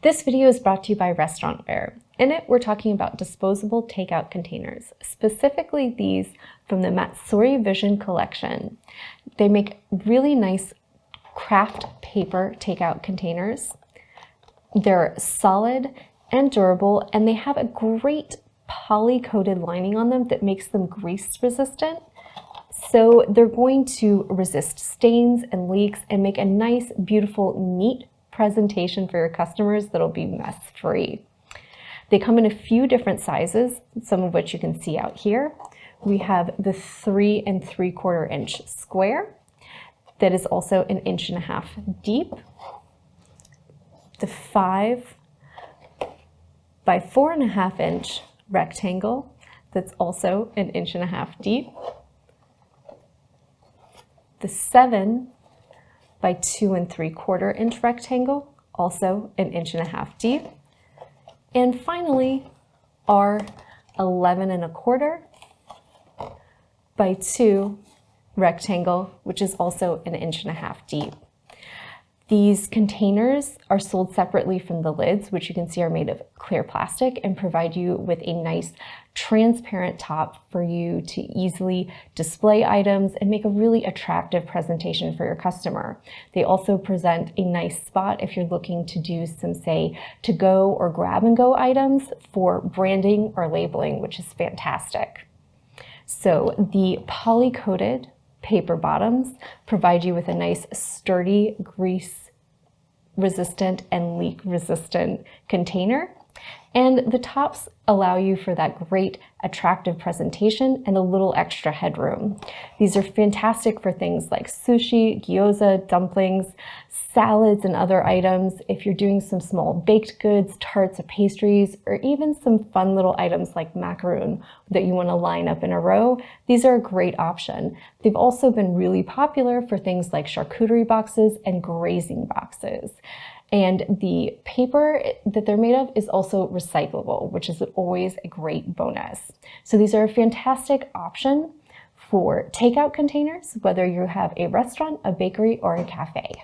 This video is brought to you by Restaurantware. In it, we're talking about disposable takeout containers, specifically these from the Matsuri Vision collection. They make really nice craft paper takeout containers. They're solid and durable, and they have a great poly-coated lining on them that makes them grease resistant. So they're going to resist stains and leaks and make a nice, beautiful, neat presentation for your customers that'll be mess-free. They come in a few different sizes, some of which you can see out here. We have the 3 3/4 inch square that is also 1.5 inches deep, the 5 by 4.5 inch rectangle that's also 1.5 inches deep, the 7 by 2 3/4 inch rectangle, also 1.5 inches deep, and finally our 11 1/4 by 2 rectangle, which is also 1.5 inches deep. These containers are sold separately from the lids, which you can see are made of clear plastic and provide you with a nice transparent top for you to easily display items and make a really attractive presentation for your customer. They also present a nice spot if you're looking to do some, say, to-go or grab-and-go items for branding or labeling, which is fantastic. So the poly-coated paper bottoms provide you with a nice sturdy, grease resistant and leak resistant container, and the tops allow you for that great attractive presentation and a little extra headroom. These are fantastic for things like sushi, gyoza, dumplings, salads, and other items. If you're doing some small baked goods, tarts, or pastries, or even some fun little items like macaroon that you want to line up in a row, these are a great option. They've also been really popular for things like charcuterie boxes and grazing boxes. And the paper that they're made of is also recyclable, which is always a great bonus. So these are a fantastic option for takeout containers, whether you have a restaurant, a bakery, or a cafe.